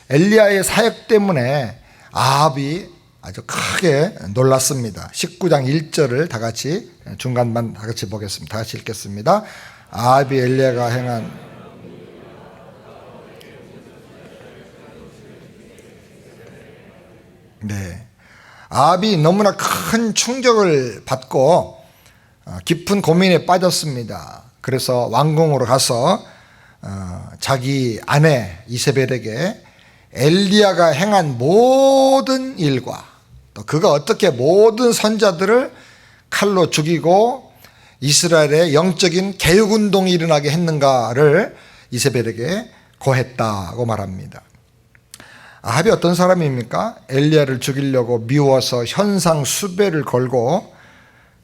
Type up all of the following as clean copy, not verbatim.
엘리야의 사역 때문에 아합이 아주 크게 놀랐습니다. 19장 1절을 다 같이 중간만 다 같이 보겠습니다. 다 같이 읽겠습니다. 아합이 엘리야가 행한 아합이 너무나 큰 충격을 받고 깊은 고민에 빠졌습니다. 그래서 왕궁으로 가서 자기 아내 이세벨에게 엘리야가 행한 모든 일과 또 그가 어떻게 모든 선자들을 칼로 죽이고 이스라엘의 영적인 개혁운동이 일어나게 했는가를 이세벨에게 고했다고 말합니다. 아합이 어떤 사람입니까? 엘리야를 죽이려고 미워서 현상 수배를 걸고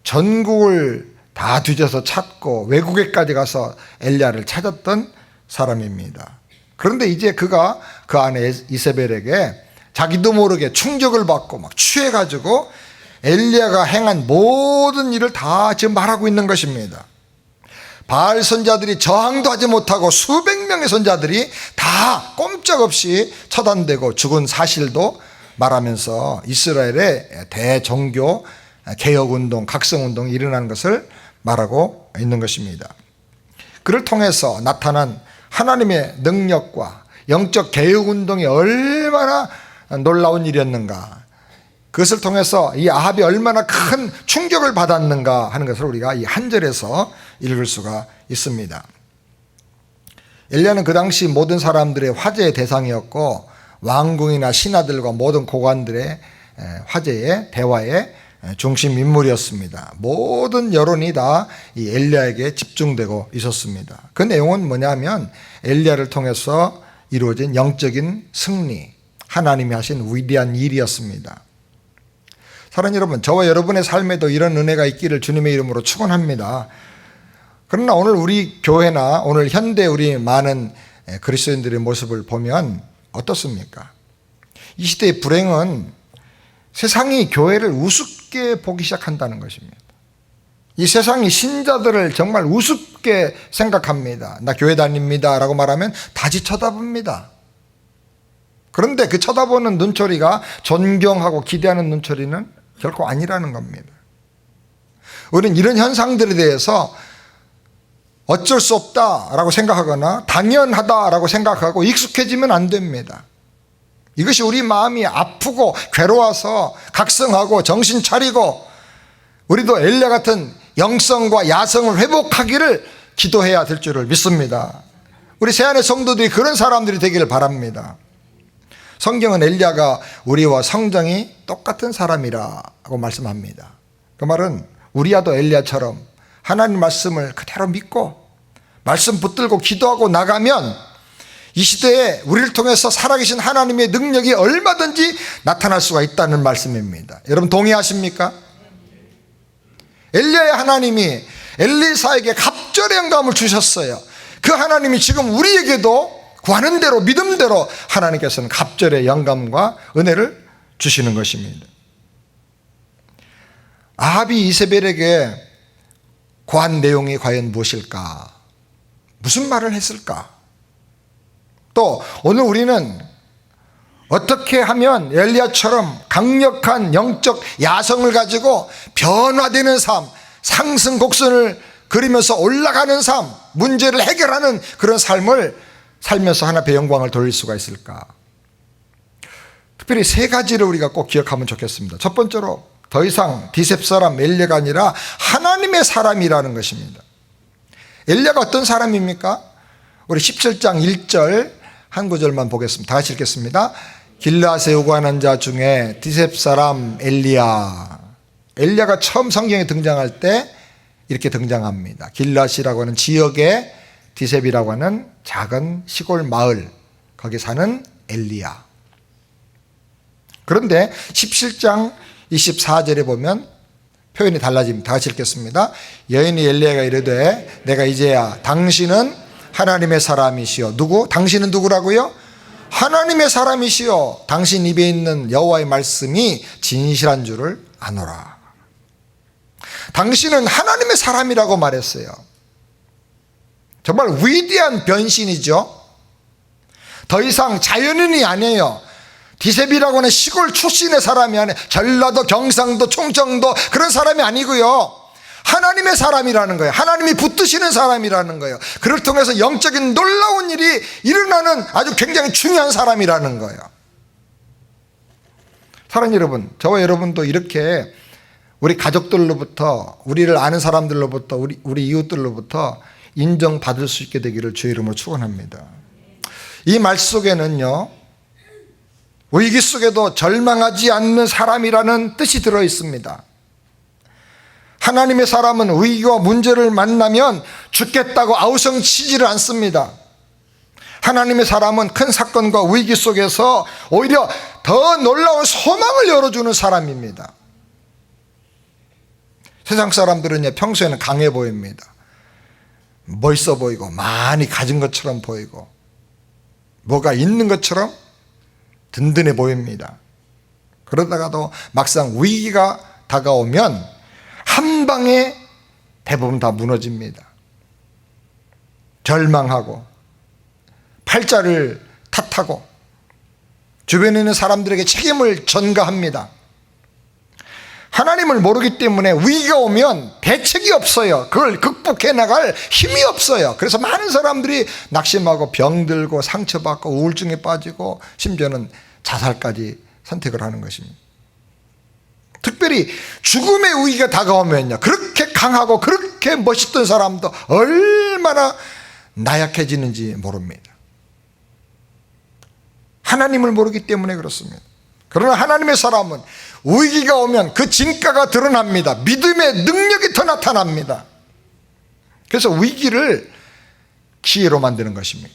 전국을 다 뒤져서 찾고 외국에까지 가서 엘리야를 찾았던 사람입니다. 그런데 이제 그가 그 아내 이세벨에게 자기도 모르게 충격을 받고 막 취해가지고 엘리야가 행한 모든 일을 다 지금 말하고 있는 것입니다. 바알 선자들이 저항도 하지 못하고 수백 명의 선자들이 다 꼼짝없이 처단되고 죽은 사실도 말하면서 이스라엘의 대종교 개혁운동, 각성운동이 일어나는 것을 말하고 있는 것입니다. 그를 통해서 나타난 하나님의 능력과 영적 개혁운동이 얼마나 놀라운 일이었는가, 그것을 통해서 이 아합이 얼마나 큰 충격을 받았는가 하는 것을 우리가 이 한 절에서 읽을 수가 있습니다. 엘리야는 그 당시 모든 사람들의 화제의 대상이었고 왕궁이나 신하들과 모든 고관들의 화제의 대화의 중심 인물이었습니다. 모든 여론이 다 이 엘리야에게 집중되고 있었습니다. 그 내용은 뭐냐면 엘리야를 통해서 이루어진 영적인 승리, 하나님이 하신 위대한 일이었습니다. 사랑하는 여러분, 저와 여러분의 삶에도 이런 은혜가 있기를 주님의 이름으로 축원합니다. 그러나 오늘 우리 교회나 오늘 현대 우리 많은 그리스도인들의 모습을 보면 어떻습니까? 이 시대의 불행은 세상이 교회를 우습게 보기 시작한다는 것입니다. 이 세상이 신자들을 정말 우습게 생각합니다. 나 교회 다닙니다 라고 말하면 다시 쳐다봅니다. 그런데 그 쳐다보는 눈초리가 존경하고 기대하는 눈초리는 결코 아니라는 겁니다. 우리는 이런 현상들에 대해서 어쩔 수 없다라고 생각하거나 당연하다라고 생각하고 익숙해지면 안 됩니다. 이것이 우리 마음이 아프고 괴로워서 각성하고 정신 차리고 우리도 엘리야 같은 영성과 야성을 회복하기를 기도해야 될 줄을 믿습니다. 우리 새안의 성도들이 그런 사람들이 되기를 바랍니다. 성경은 엘리야가 우리와 성정이 똑같은 사람이라고 말씀합니다. 그 말은 우리야도 엘리야처럼 하나님 말씀을 그대로 믿고 말씀 붙들고 기도하고 나가면 이 시대에 우리를 통해서 살아계신 하나님의 능력이 얼마든지 나타날 수가 있다는 말씀입니다. 여러분 동의하십니까? 엘리야의 하나님이 엘리사에게 갑절의 영감을 주셨어요. 그 하나님이 지금 우리에게도 구하는 대로 믿음대로 하나님께서는 갑절의 영감과 은혜를 주시는 것입니다. 아합이 이세벨에게 고한 내용이 과연 무엇일까? 무슨 말을 했을까? 또 오늘 우리는 어떻게 하면 엘리야처럼 강력한 영적 야성을 가지고 변화되는 삶, 상승 곡선을 그리면서 올라가는 삶, 문제를 해결하는 그런 삶을 살면서 하나님의 영광을 돌릴 수가 있을까? 특별히 세 가지를 우리가 꼭 기억하면 좋겠습니다. 첫 번째로 더 이상 디셉 사람 엘리야가 아니라 하나님의 사람이라는 것입니다. 엘리야가 어떤 사람입니까? 우리 17장 1절 한 구절만 보겠습니다. 다 같이 읽겠습니다. 길르앗에 요구하는 자 중에 디셉 사람 엘리야. 엘리야가 처음 성경에 등장할 때 이렇게 등장합니다. 길르앗이라고 하는 지역에 디셉이라고 하는 작은 시골 마을, 거기 사는 엘리야. 그런데 17장 24절에 보면 표현이 달라집니다. 다 같이 읽겠습니다. 여인이 엘리야가 이르되 내가 이제야 당신은 하나님의 사람이시여. 누구? 당신은 누구라고요? 하나님의 사람이시여. 당신 입에 있는 여호와의 말씀이 진실한 줄을 아노라. 당신은 하나님의 사람이라고 말했어요. 정말 위대한 변신이죠. 더 이상 자연인이 아니에요. 디셉이라고 하는 시골 출신의 사람이 아니에요. 전라도, 경상도, 충청도 그런 사람이 아니고요. 하나님의 사람이라는 거예요. 하나님이 붙드시는 사람이라는 거예요. 그를 통해서 영적인 놀라운 일이 일어나는 아주 굉장히 중요한 사람이라는 거예요. 사랑하는 여러분, 저와 여러분도 이렇게 우리 가족들로부터, 우리를 아는 사람들로부터, 우리 이웃들로부터 인정받을 수 있게 되기를 주의 이름으로 축원합니다. 이 말 속에는요, 위기 속에도 절망하지 않는 사람이라는 뜻이 들어 있습니다. 하나님의 사람은 위기와 문제를 만나면 죽겠다고 아우성치지를 않습니다. 하나님의 사람은 큰 사건과 위기 속에서 오히려 더 놀라운 소망을 열어주는 사람입니다. 세상 사람들은 평소에는 강해 보입니다. 멋있어 보이고 많이 가진 것처럼 보이고 뭐가 있는 것처럼 든든해 보입니다. 그러다가도 막상 위기가 다가오면 한 방에 대부분 다 무너집니다. 절망하고 팔자를 탓하고 주변에 있는 사람들에게 책임을 전가합니다. 하나님을 모르기 때문에 위기가 오면 대책이 없어요. 그걸 극복해 나갈 힘이 없어요. 그래서 많은 사람들이 낙심하고 병들고 상처받고 우울증에 빠지고 심지어는 자살까지 선택을 하는 것입니다. 특별히 죽음의 위기가 다가오면요, 그렇게 강하고 그렇게 멋있던 사람도 얼마나 나약해지는지 모릅니다. 하나님을 모르기 때문에 그렇습니다. 그러나 하나님의 사람은 위기가 오면 그 진가가 드러납니다. 믿음의 능력이 더 나타납니다. 그래서 위기를 기회로 만드는 것입니다.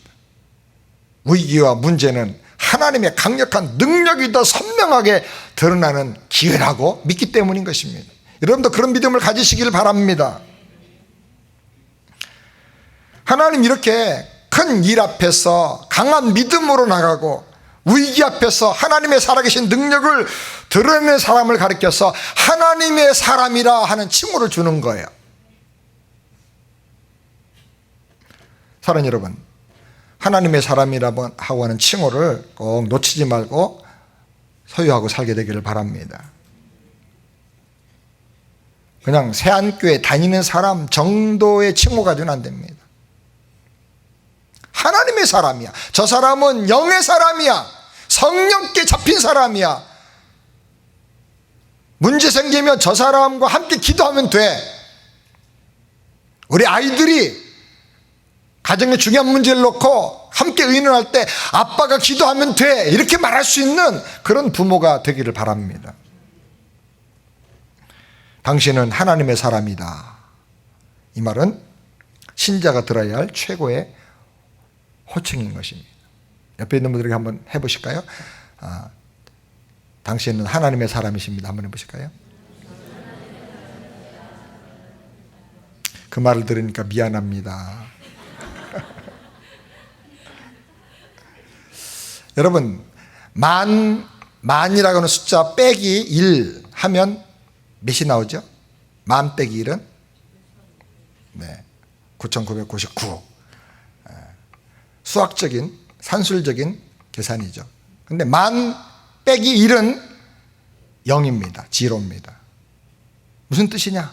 위기와 문제는 하나님의 강력한 능력이 더 선명하게 드러나는 기회라고 믿기 때문인 것입니다. 여러분도 그런 믿음을 가지시길 바랍니다. 하나님 이렇게 큰 일 앞에서 강한 믿음으로 나가고 위기 앞에서 하나님의 살아계신 능력을 드러내는 사람을 가리켜서 하나님의 사람이라 하는 칭호를 주는 거예요. 사랑하는 여러분, 하나님의 사람이라고 하는 칭호를 꼭 놓치지 말고 소유하고 살게 되기를 바랍니다. 그냥 새안교회 다니는 사람 정도의 칭호 가지고는 안 됩니다. 하나님의 사람이야. 저 사람은 영의 사람이야. 성령께 잡힌 사람이야. 문제 생기면 저 사람과 함께 기도하면 돼. 우리 아이들이 가정의 중요한 문제를 놓고 함께 의논할 때 아빠가 기도하면 돼, 이렇게 말할 수 있는 그런 부모가 되기를 바랍니다. 당신은 하나님의 사람이다. 이 말은 신자가 들어야 할 최고의 호칭인 것입니다. 옆에 있는 분들에게 한번 해보실까요? 당신은 하나님의 사람이십니다. 한번 해보실까요? 그 말을 들으니까 미안합니다. 여러분, 만이라고 하는 숫자 빼기 1 하면 몇이 나오죠? 만 빼기 1은? 네, 9,999. 수학적인, 산술적인 계산이죠. 근데 만 빼기 1은 0입니다. 지로입니다. 무슨 뜻이냐?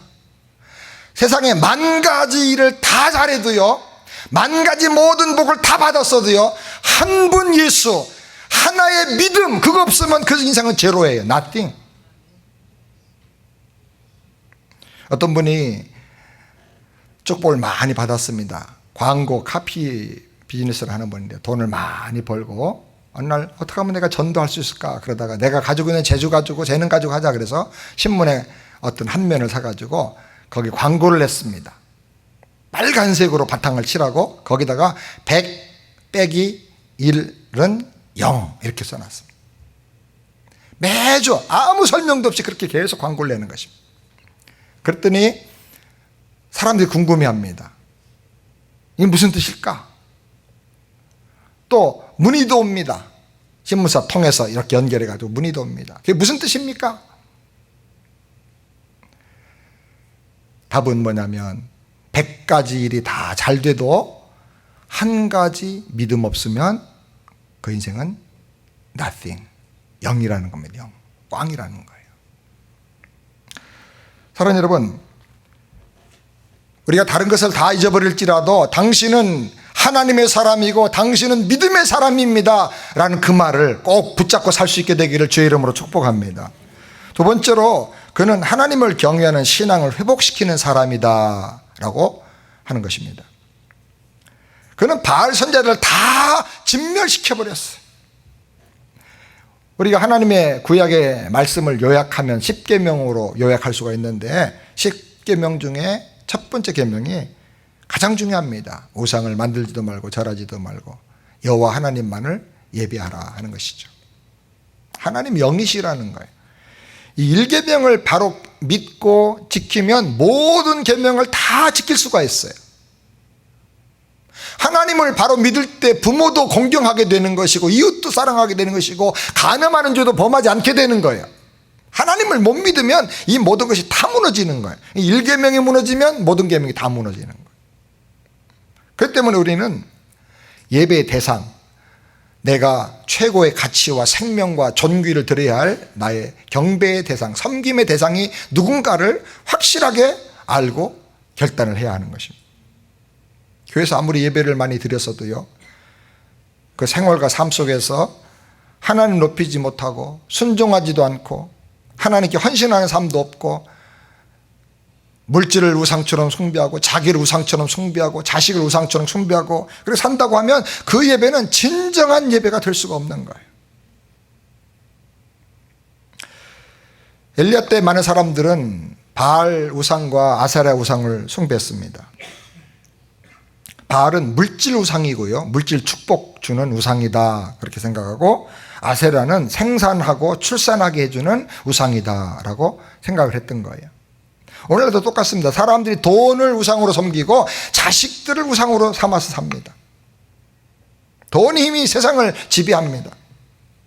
세상에 만 가지 일을 다 잘해도요, 만 가지 모든 복을 다 받았어도요, 한 분 예수, 하나의 믿음, 그거 없으면 그 인생은 제로예요. nothing. 어떤 분이 쪽복을 많이 받았습니다. 광고, 카피 비즈니스를 하는 분인데 돈을 많이 벌고 어느 날 어떻게 하면 내가 전도할 수 있을까 그러다가 내가 가지고 있는 재주 가지고 재능 가지고 하자 그래서 신문에 어떤 한 면을 사가지고 거기 광고를 냈습니다. 빨간색으로 바탕을 칠하고 거기다가 100 빼기 1은 0 이렇게 써놨습니다. 매주 아무 설명도 없이 그렇게 계속 광고를 내는 것입니다. 그랬더니 사람들이 궁금해합니다. 이게 무슨 뜻일까? 또 문의도 옵니다. 신문사 통해서 이렇게 연결해가지고 문의도 옵니다. 그게 무슨 뜻입니까? 답은 뭐냐면 100가지 일이 다 잘 돼도 한 가지 믿음 없으면 그 인생은 nothing, 0이라는 겁니다. 0, 꽝이라는 거예요. 사랑하는 여러분, 우리가 다른 것을 다 잊어버릴지라도 당신은 하나님의 사람이고 당신은 믿음의 사람입니다 라는 그 말을 꼭 붙잡고 살 수 있게 되기를 주의 이름으로 축복합니다. 두 번째로, 그는 하나님을 경외하는 신앙을 회복시키는 사람이다 라고 하는 것입니다. 그는 바알 선자들을 다 진멸시켜버렸어요. 우리가 하나님의 구약의 말씀을 요약하면 10계명으로 요약할 수가 있는데 10계명 중에 첫 번째 계명이 가장 중요합니다. 우상을 만들지도 말고 절하지도 말고 여호와 하나님만을 예배하라 하는 것이죠. 하나님 영이시라는 거예요. 이 1계명을 바로 믿고 지키면 모든 계명을 다 지킬 수가 있어요. 하나님을 바로 믿을 때 부모도 공경하게 되는 것이고 이웃도 사랑하게 되는 것이고 간음하는 죄도 범하지 않게 되는 거예요. 하나님을 못 믿으면 이 모든 것이 다 무너지는 거예요. 1계명이 무너지면 모든 계명이 다 무너지는 거예요. 그렇기 때문에 우리는 예배의 대상, 내가 최고의 가치와 생명과 존귀를 드려야 할 나의 경배의 대상, 섬김의 대상이 누군가를 확실하게 알고 결단을 해야 하는 것입니다. 교회에서 아무리 예배를 많이 드렸어도요, 그 생활과 삶 속에서 하나님 높이지 못하고 순종하지도 않고 하나님께 헌신하는 삶도 없고 물질을 우상처럼 숭배하고 자기를 우상처럼 숭배하고 자식을 우상처럼 숭배하고 그렇게 산다고 하면 그 예배는 진정한 예배가 될 수가 없는 거예요. 엘리야 때 많은 사람들은 바알 우상과 아세라 우상을 숭배했습니다. 바알은 물질 우상이고요, 물질 축복 주는 우상이다 그렇게 생각하고, 아세라는 생산하고 출산하게 해주는 우상이다라고 생각을 했던 거예요. 오늘도 똑같습니다. 사람들이 돈을 우상으로 섬기고 자식들을 우상으로 삼아서 삽니다. 돈이 힘이 세상을 지배합니다.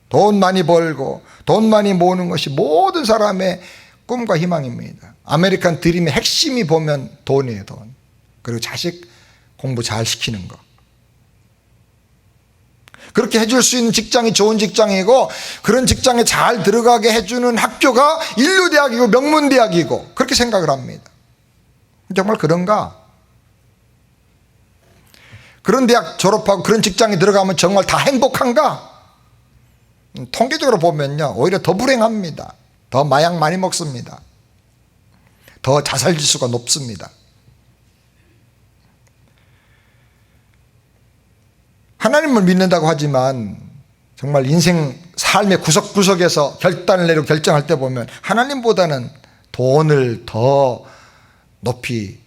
돈 많이 벌고 돈 많이 모으는 것이 모든 사람의 꿈과 희망입니다. 아메리칸 드림의 핵심이 보면 돈이에요, 돈. 그리고 자식 공부 잘 시키는 거. 그렇게 해줄 수 있는 직장이 좋은 직장이고 그런 직장에 잘 들어가게 해주는 학교가 인류대학이고 명문대학이고 그렇게 생각을 합니다. 정말 그런가? 그런 대학 졸업하고 그런 직장에 들어가면 정말 다 행복한가? 통계적으로 보면요, 오히려 더 불행합니다. 더 마약 많이 먹습니다. 더 자살지수가 높습니다. 하나님을 믿는다고 하지만 정말 인생 삶의 구석구석에서 결단을 내리고 결정할 때 보면 하나님보다는 돈을 더 높이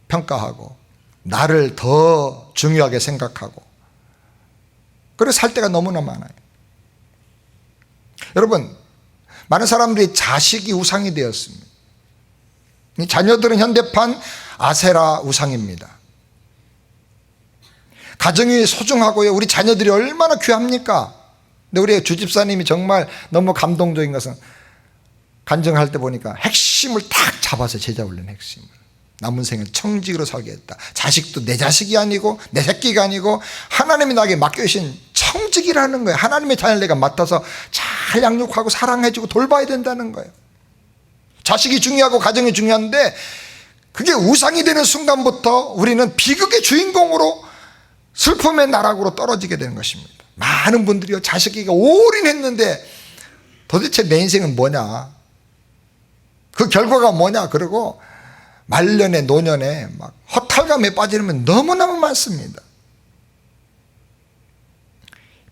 평가하고 나를 더 중요하게 생각하고 그래서 살 때가 너무나 많아요. 여러분, 많은 사람들이 자식이 우상이 되었습니다. 이 자녀들은 현대판 아세라 우상입니다. 가정이 소중하고요, 우리 자녀들이 얼마나 귀합니까? 근데 우리 주집사님이 정말 너무 감동적인 것은 간증할 때 보니까 핵심을 딱 잡아서 제자 훈련 핵심을, 남은 생을 청직으로 살겠다. 자식도 내 자식이 아니고 내 새끼가 아니고 하나님이 나에게 맡겨주신 청직이라는 거예요. 하나님의 자녀를 내가 맡아서 잘 양육하고 사랑해주고 돌봐야 된다는 거예요. 자식이 중요하고 가정이 중요한데 그게 우상이 되는 순간부터 우리는 비극의 주인공으로 슬픔의 나락으로 떨어지게 되는 것입니다. 많은 분들이요, 자식에게 올인했는데 도대체 내 인생은 뭐냐, 그 결과가 뭐냐, 그러고 말년에 노년에 막 허탈감에 빠지는 너무너무 많습니다.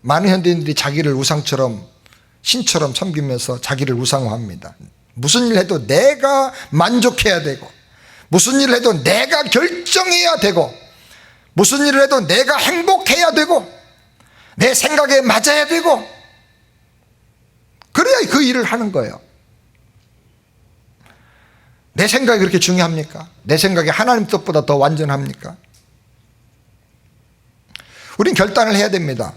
많은 현대인들이 자기를 우상처럼 신처럼 섬기면서 자기를 우상화합니다. 무슨 일을 해도 내가 만족해야 되고 무슨 일을 해도 내가 결정해야 되고 무슨 일을 해도 내가 행복해야 되고 내 생각에 맞아야 되고 그래야 그 일을 하는 거예요. 내 생각이 그렇게 중요합니까? 내 생각이 하나님 뜻보다 더 완전합니까? 우린 결단을 해야 됩니다.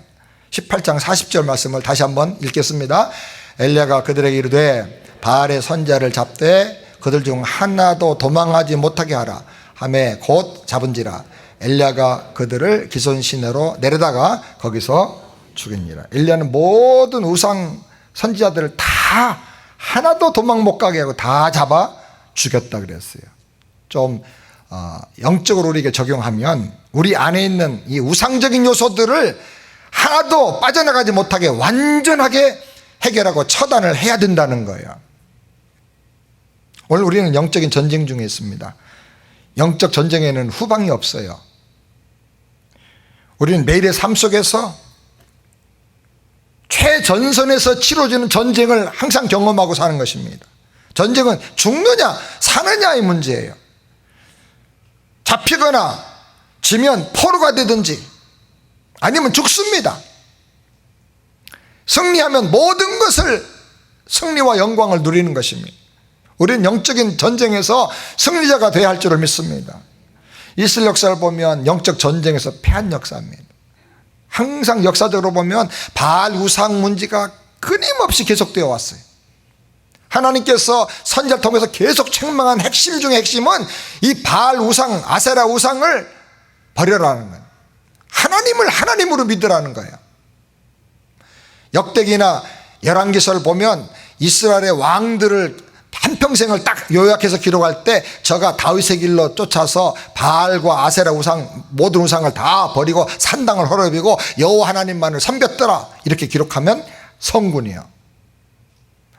18장 40절 말씀을 다시 한번 읽겠습니다. 엘리야가 그들에게 이르되 바알의 선자를 잡되 그들 중 하나도 도망하지 못하게 하라 하매 곧 잡은지라. 엘리야가 그들을 기손 시내로 내려다가 거기서 죽이니라. 엘리야는 모든 우상 선지자들을 다 하나도 도망 못 가게 하고 다 잡아 죽였다 그랬어요. 좀 영적으로 우리에게 적용하면 우리 안에 있는 이 우상적인 요소들을 하나도 빠져나가지 못하게 완전하게 해결하고 처단을 해야 된다는 거예요. 오늘 우리는 영적인 전쟁 중에 있습니다. 영적 전쟁에는 후방이 없어요. 우리는 매일의 삶 속에서 최전선에서 치러지는 전쟁을 항상 경험하고 사는 것입니다. 전쟁은 죽느냐 사느냐의 문제예요. 잡히거나 지면 포로가 되든지 아니면 죽습니다. 승리하면 모든 것을 승리와 영광을 누리는 것입니다. 우리는 영적인 전쟁에서 승리자가 되어야 할 줄을 믿습니다. 이스라엘 역사를 보면 영적 전쟁에서 패한 역사입니다. 항상 역사적으로 보면 바알 우상 문제가 끊임없이 계속되어 왔어요. 하나님께서 선지자를 통해서 계속 책망한 핵심 중의 핵심은 이 바알 우상, 아세라 우상을 버려라는 거예요. 하나님을 하나님으로 믿으라는 거예요. 역대기나 열왕기서를 보면 이스라엘의 왕들을 한평생을 딱 요약해서 기록할 때 저가 다윗의 길로 쫓아서 바알과 아세라 우상 모든 우상을 다 버리고 산당을 헐어버리고 여호와 하나님만을 섬겼더라 이렇게 기록하면 성군이에요.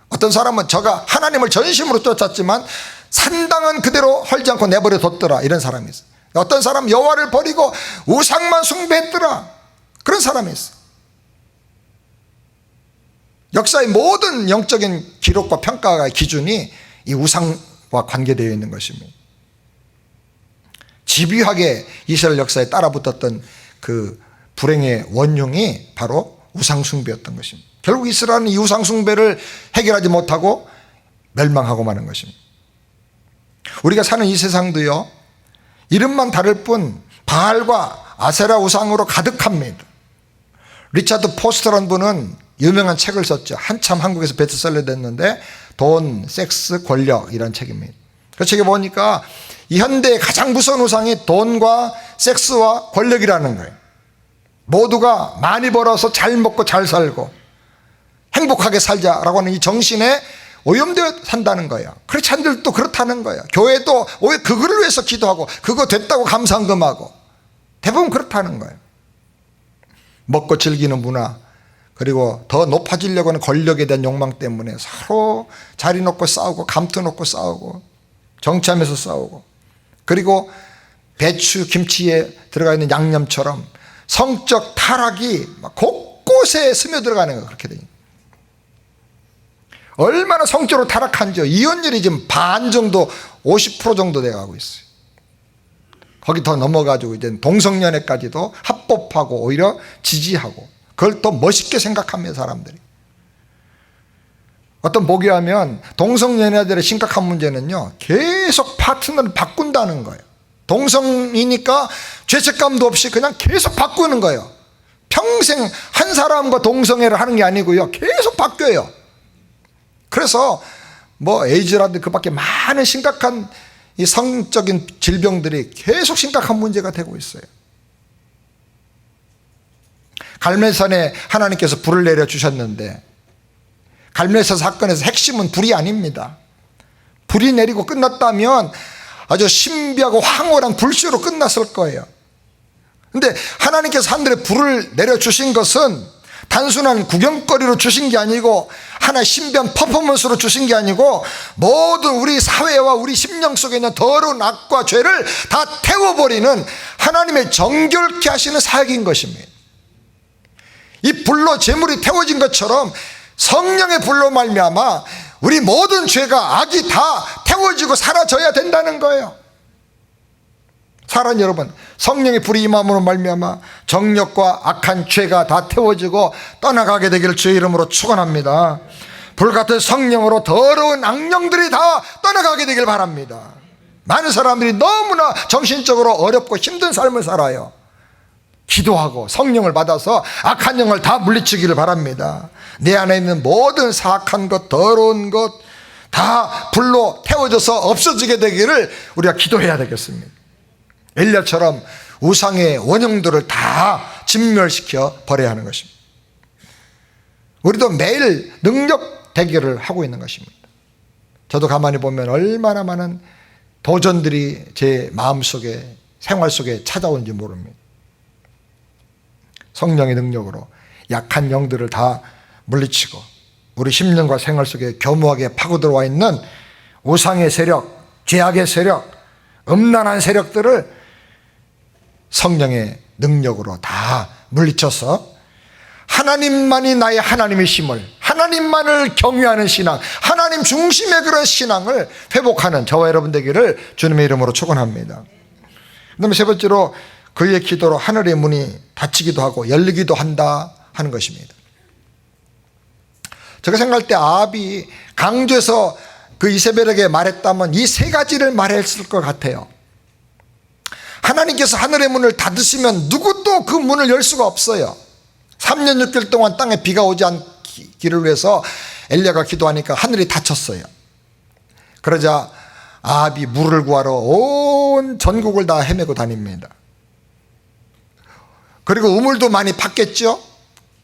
어떤 사람은 저가 하나님을 전심으로 쫓았지만 산당은 그대로 헐지 않고 내버려 뒀더라 이런 사람이 있어요. 어떤 사람은 여호와를 버리고 우상만 숭배했더라 그런 사람이 있어요. 역사의 모든 영적인 기록과 평가의 기준이 이 우상과 관계되어 있는 것입니다. 집요하게 이스라엘 역사에 따라붙었던 그 불행의 원흉이 바로 우상 숭배였던 것입니다. 결국 이스라엘은 이 우상 숭배를 해결하지 못하고 멸망하고 마는 것입니다. 우리가 사는 이 세상도요, 이름만 다를 뿐 바알과 아세라 우상으로 가득합니다. 리차드 포스터라는 분은 유명한 책을 썼죠. 한참 한국에서 베스트셀러 됐는데 돈, 섹스, 권력 이런 책입니다. 그 책에 보니까 이 현대의 가장 무서운 우상이 돈과 섹스와 권력이라는 거예요. 모두가 많이 벌어서 잘 먹고 잘 살고 행복하게 살자라고 하는 이 정신에 오염되어 산다는 거예요. 크리스찬들도 그렇다는 거예요. 교회도 오히려 그거를 위해서 기도하고 그거 됐다고 감사한금하고 대부분 그렇다는 거예요. 먹고 즐기는 문화, 그리고 더 높아지려고 하는 권력에 대한 욕망 때문에 서로 자리 놓고 싸우고 감투 놓고 싸우고 정치하면서 싸우고, 그리고 배추, 김치에 들어가 있는 양념처럼 성적 타락이 막 곳곳에 스며들어가는 거예요. 그렇게 되니 얼마나 성적으로 타락한지요. 이혼율이 지금 반 정도 50% 정도 돼가고 있어요. 거기 더 넘어가지고 이제 동성연애까지도 합법하고 오히려 지지하고 그걸 또 멋있게 생각합니다. 사람들이. 어떤 목요하면 동성연애들의 심각한 문제는요, 계속 파트너를 바꾼다는 거예요. 동성이니까 죄책감도 없이 그냥 계속 바꾸는 거예요. 평생 한 사람과 동성애를 하는 게 아니고요, 계속 바뀌어요. 그래서 뭐 에이즈라든지 그 밖에 많은 심각한 이 성적인 질병들이 계속 심각한 문제가 되고 있어요. 갈멜산에 하나님께서 불을 내려주셨는데 갈멜산 사건에서 핵심은 불이 아닙니다. 불이 내리고 끝났다면 아주 신비하고 황홀한 불쇼로 끝났을 거예요. 그런데 하나님께서 하늘에 불을 내려주신 것은 단순한 구경거리로 주신 게 아니고 하나의 신비한 퍼포먼스로 주신 게 아니고 모든 우리 사회와 우리 심령 속에 있는 더러운 악과 죄를 다 태워버리는 하나님의 정결케 하시는 사역인 것입니다. 이 불로 재물이 태워진 것처럼 성령의 불로 말미암아 우리 모든 죄가 악이 다 태워지고 사라져야 된다는 거예요. 사랑하는 여러분, 성령의 불이 임함으로 말미암아 정욕과 악한 죄가 다 태워지고 떠나가게 되기를 주의 이름으로 축원합니다. 불같은 성령으로 더러운 악령들이 다 떠나가게 되길 바랍니다. 많은 사람들이 너무나 정신적으로 어렵고 힘든 삶을 살아요. 기도하고 성령을 받아서 악한 영을 다 물리치기를 바랍니다. 내 안에 있는 모든 사악한 것, 더러운 것 다 불로 태워져서 없어지게 되기를 우리가 기도해야 되겠습니다. 엘리야처럼 우상의 원형들을 다 진멸시켜 버려야 하는 것입니다. 우리도 매일 능력 대결을 하고 있는 것입니다. 저도 가만히 보면 얼마나 많은 도전들이 제 마음속에, 생활 속에 찾아오는지 모릅니다. 성령의 능력으로 약한 영들을 다 물리치고 우리 심령과 생활 속에 교묘하게 파고들어와 있는 우상의 세력, 죄악의 세력, 음란한 세력들을 성령의 능력으로 다 물리쳐서 하나님만이 나의 하나님이심을, 하나님만을 경외하는 신앙, 하나님 중심의 그런 신앙을 회복하는 저와 여러분 되기를 주님의 이름으로 축원합니다. 그다음에 세 번째로 그의 기도로 하늘의 문이 닫히기도 하고 열리기도 한다 하는 것입니다. 제가 생각할 때 아합이 강조해서 그 이세벨에게 말했다면 이 세 가지를 말했을 것 같아요. 하나님께서 하늘의 문을 닫으시면 누구도 그 문을 열 수가 없어요. 3년 6개월 동안 땅에 비가 오지 않기를 위해서 엘리야가 기도하니까 하늘이 닫혔어요. 그러자 아합이 물을 구하러 온 전국을 다 헤매고 다닙니다. 그리고 우물도 많이 팠겠죠.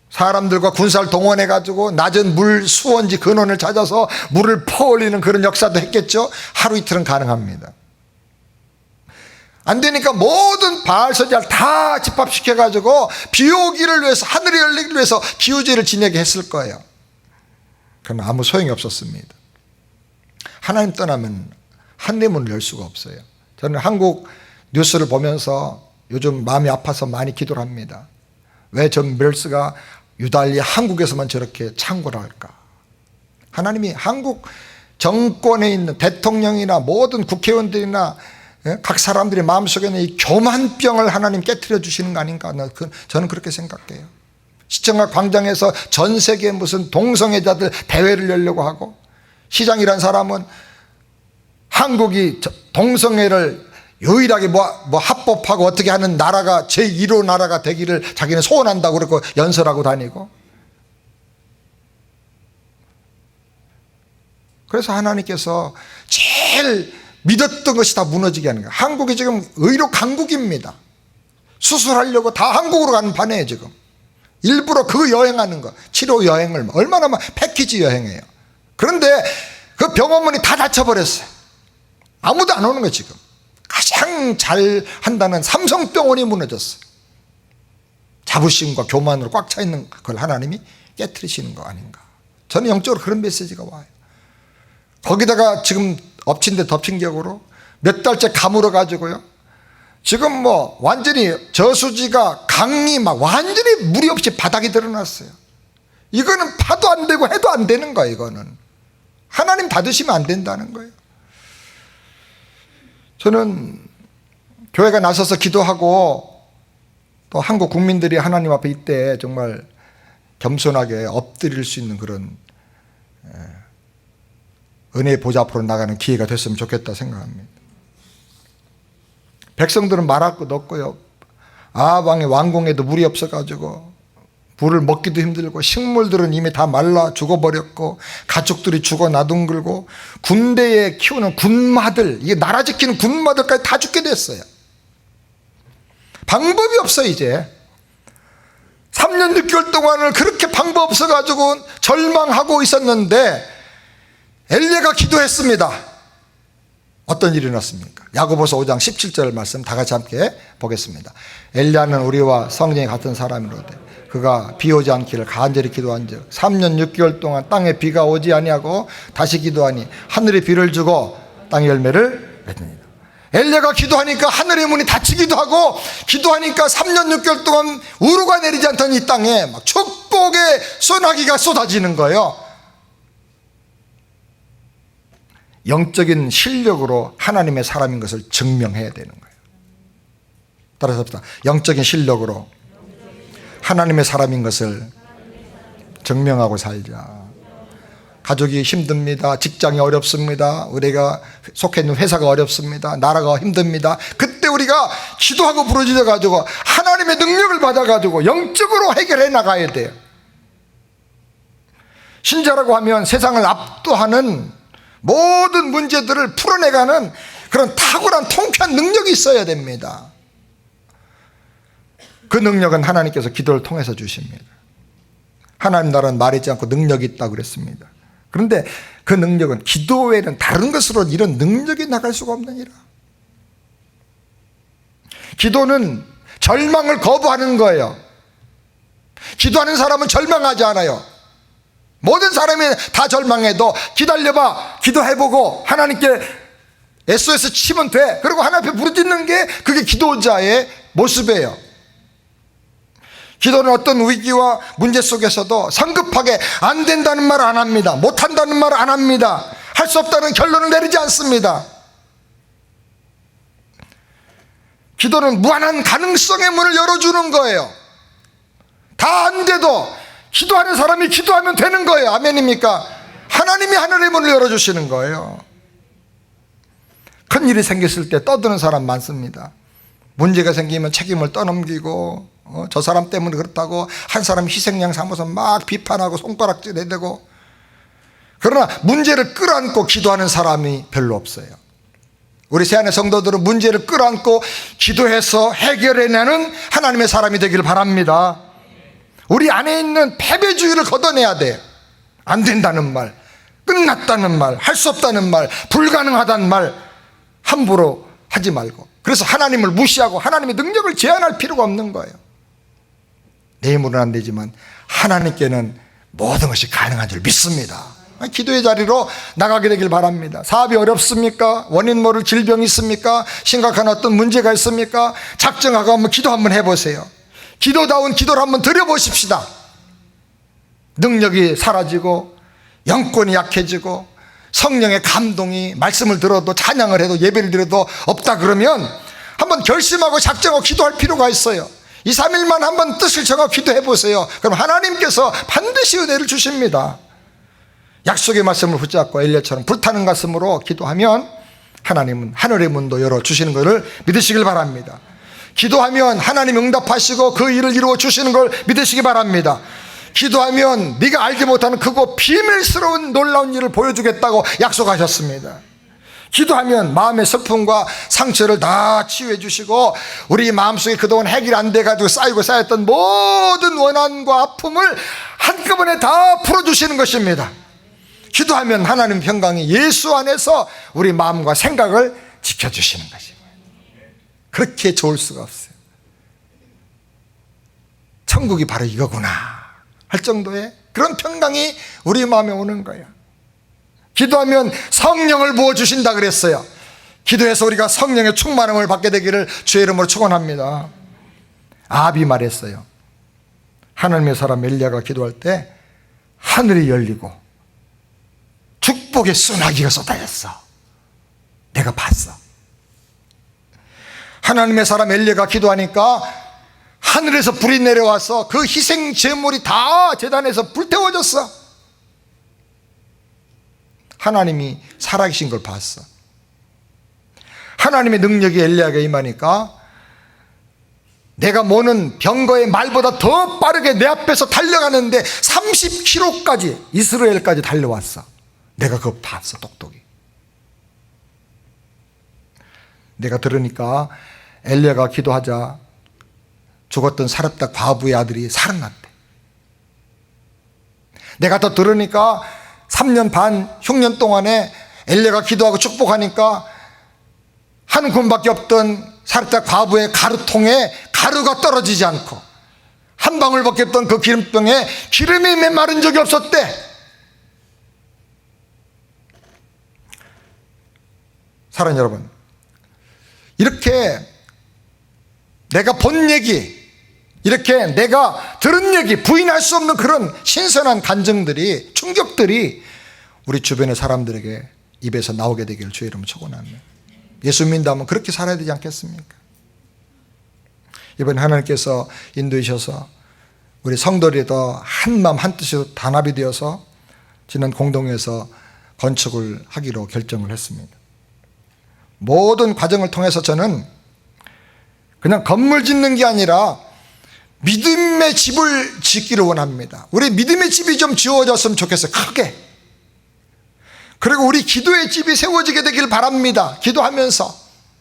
사람들과 군사를 동원해가지고 낮은 물 수원지 근원을 찾아서 물을 퍼올리는 그런 역사도 했겠죠. 하루 이틀은 가능합니다. 안 되니까 모든 바알 선지자를 다 집합시켜가지고 비 오기를 위해서, 하늘이 열리기를 위해서 기우제를 지내게 했을 거예요. 그러나 아무 소용이 없었습니다. 하나님 떠나면 하늘의 문을 열 수가 없어요. 저는 한국 뉴스를 보면서 요즘 마음이 아파서 많이 기도를 합니다. 왜 전 멜스가 유달리 한국에서만 저렇게 창궐을 할까? 하나님이 한국 정권에 있는 대통령이나 모든 국회의원들이나 각 사람들의 마음속에는 이 교만병을 하나님 깨트려 주시는 거 아닌가? 저는 그렇게 생각해요. 시청각 광장에서 전 세계 무슨 동성애자들 대회를 열려고 하고, 시장이란 사람은 한국이 동성애를 유일하게 합법하고 어떻게 하는 나라가 제1호 나라가 되기를 자기는 소원한다고 그러고 연설하고 다니고. 그래서 하나님께서 제일 믿었던 것이 다 무너지게 하는 거예요. 한국이 지금 의료 강국입니다. 수술하려고 다 한국으로 가는 판이에요. 지금 일부러 그 여행하는 거, 치료 여행을 얼마나 패키지 여행해요. 그런데 그 병원문이 다 닫혀버렸어요. 아무도 안 오는 거예요. 지금 가장 잘 한다는 삼성병원이 무너졌어요. 자부심과 교만으로 꽉 차 있는 그걸 하나님이 깨트리시는 거 아닌가. 저는 영적으로 그런 메시지가 와요. 거기다가 지금 엎친 데 덮친 격으로 몇 달째 가물어 가지고요, 지금 완전히 저수지가 강이 막 완전히 물이 없이 바닥이 드러났어요. 이거는 파도 안 되고 해도 안 되는 거예요. 이거는 하나님 닫으시면 안 된다는 거예요. 저는 교회가 나서서 기도하고 또 한국 국민들이 하나님 앞에 이때 정말 겸손하게 엎드릴 수 있는 그런 은혜의 보좌 앞으로 나가는 기회가 됐으면 좋겠다 생각합니다. 백성들은 말할 것도 없고요, 아합 왕의 왕궁에도 물이 없어가지고 물을 먹기도 힘들고, 식물들은 이미 다 말라 죽어버렸고, 가축들이 죽어 나둥글고, 군대에 키우는 군마들, 이게 나라 지키는 군마들까지 다 죽게 됐어요. 방법이 없어요. 이제 3년 6개월 동안을 그렇게 방법 없어가지고 절망하고 있었는데 엘리야가 기도했습니다. 어떤 일이 일어났습니까? 야고보서 5장 17절 말씀 다 같이 함께 보겠습니다. 엘리야는 우리와 성령이 같은 사람이로되 그가 비 오지 않기를 간절히 기도한즉 3년 6개월 동안 땅에 비가 오지 아니하고 다시 기도하니 하늘이 비를 주고 땅의 열매를 맺느니라. 엘리야가 기도하니까 하늘의 문이 닫히기도 하고, 기도하니까 3년 6개월 동안 우루가 내리지 않던 이 땅에 막 축복의 소나기가 쏟아지는 거예요. 영적인 실력으로 하나님의 사람인 것을 증명해야 되는 거예요. 따라서 합시다. 영적인 실력으로 하나님의 사람인 것을 증명하고 살자. 가족이 힘듭니다. 직장이 어렵습니다. 우리가 속해 있는 회사가 어렵습니다. 나라가 힘듭니다. 그때 우리가 기도하고 부르짖어 가지고 하나님의 능력을 받아 가지고 영적으로 해결해 나가야 돼요. 신자라고 하면 세상을 압도하는 모든 문제들을 풀어내가는 그런 탁월한 통쾌한 능력이 있어야 됩니다. 그 능력은 하나님께서 기도를 통해서 주십니다. 하나님 나라는 말하지 않고 능력이 있다고 그랬습니다. 그런데 그 능력은 기도 외에는 다른 것으로 이런 능력이 나갈 수가 없느니라. 기도는 절망을 거부하는 거예요. 기도하는 사람은 절망하지 않아요. 모든 사람이 다 절망해도 기다려봐, 기도해보고 하나님께 SOS 치면 돼. 그리고 하나님 앞에 부르짖는 게 그게 기도자의 모습이에요. 기도는 어떤 위기와 문제 속에서도 성급하게 안 된다는 말 안 합니다. 못한다는 말 안 합니다. 할 수 없다는 결론을 내리지 않습니다. 기도는 무한한 가능성의 문을 열어주는 거예요. 다 안 돼도 기도하는 사람이 기도하면 되는 거예요. 아멘입니까? 하나님이 하늘의 문을 열어주시는 거예요. 큰 일이 생겼을 때 떠드는 사람 많습니다. 문제가 생기면 책임을 떠넘기고 저 사람 때문에 그렇다고 한 사람 희생양 삼아서 막 비판하고 손가락질 내대고, 그러나 문제를 끌어안고 기도하는 사람이 별로 없어요. 우리 새안의 성도들은 문제를 끌어안고 기도해서 해결해내는 하나님의 사람이 되기를 바랍니다. 우리 안에 있는 패배주의를 걷어내야 돼요. 안 된다는 말, 끝났다는 말, 할 수 없다는 말, 불가능하다는 말 함부로 하지 말고, 그래서 하나님을 무시하고 하나님의 능력을 제한할 필요가 없는 거예요. 내 힘으로는 안 되지만 하나님께는 모든 것이 가능한 줄 믿습니다. 기도의 자리로 나가게 되길 바랍니다. 사업이 어렵습니까? 원인 모를 질병이 있습니까? 심각한 어떤 문제가 있습니까? 작정하고 한번 기도 한번 해보세요. 기도다운 기도를 한번 드려보십시다. 능력이 사라지고 영권이 약해지고 성령의 감동이 말씀을 들어도 찬양을 해도 예배를 드려도 없다 그러면 한번 결심하고 작정하고 기도할 필요가 있어요. 2, 3일만 한번 뜻을 정하고 기도해 보세요. 그럼 하나님께서 반드시 은혜를 주십니다. 약속의 말씀을 붙잡고 엘리야처럼 불타는 가슴으로 기도하면 하나님은 하늘의 문도 열어주시는 것을 믿으시길 바랍니다. 기도하면 하나님 응답하시고 그 일을 이루어 주시는 걸 믿으시기 바랍니다. 기도하면 네가 알지 못하는 크고 비밀스러운 놀라운 일을 보여주겠다고 약속하셨습니다. 기도하면 마음의 슬픔과 상처를 다 치유해 주시고 우리 마음속에 그동안 해결 안 돼가지고 쌓이고 쌓였던 모든 원한과 아픔을 한꺼번에 다 풀어주시는 것입니다. 기도하면 하나님 평강이 예수 안에서 우리 마음과 생각을 지켜주시는 것입니다. 그렇게 좋을 수가 없어요. 천국이 바로 이거구나 할 정도의 그런 평강이 우리 마음에 오는 거예요. 기도하면 성령을 부어주신다 그랬어요. 기도해서 우리가 성령의 충만함을 받게 되기를 주의 이름으로 축원합니다. 아합이 말했어요. 하나님의 사람 엘리야가 기도할 때 하늘이 열리고 축복의 소나기가 쏟아졌어. 내가 봤어. 하나님의 사람 엘리야가 기도하니까 하늘에서 불이 내려와서 그 희생 제물이 다 제단에서 불태워졌어. 하나님이 살아계신 걸 봤어. 하나님의 능력이 엘리야에게 임하니까 내가 모는 병거의 말보다 더 빠르게 내 앞에서 달려가는데 30km까지 이스라엘까지 달려왔어. 내가 그거 봤어. 똑똑히. 내가 들으니까 엘리야가 기도하자 죽었던 사렙다 과부의 아들이 살아났대. 내가 더 들으니까 3년 반 흉년 동안에 엘리야가 기도하고 축복하니까 한 군밖에 없던 사렙다 과부의 가루통에 가루가 떨어지지 않고 한 방울밖에 없던 그 기름병에 기름이 메마른 적이 없었대. 사랑하는 여러분, 이렇게 내가 본 얘기, 이렇게 내가 들은 얘기, 부인할 수 없는 그런 신선한 간증들이, 충격들이 우리 주변의 사람들에게 입에서 나오게 되기를 주의 이름으로 축원합니다. 예수 믿는다면 그렇게 살아야 되지 않겠습니까? 이번에 하나님께서 인도하셔서 우리 성도들이 더 한마음 한뜻으로 단합이 되어서 지난 공동회에서 건축을 하기로 결정을 했습니다. 모든 과정을 통해서 저는 그냥 건물 짓는 게 아니라 믿음의 집을 짓기를 원합니다. 우리 믿음의 집이 좀 지어졌으면 좋겠어요. 크게. 그리고 우리 기도의 집이 세워지게 되길 바랍니다. 기도하면서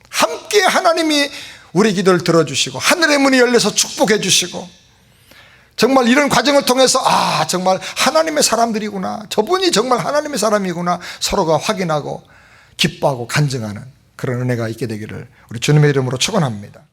함께 하나님이 우리 기도를 들어주시고 하늘의 문이 열려서 축복해 주시고 정말 이런 과정을 통해서 정말 하나님의 사람들이구나, 저분이 정말 하나님의 사람이구나 서로가 확인하고 기뻐하고 간증하는 그런 은혜가 있게 되기를 우리 주님의 이름으로 축원합니다.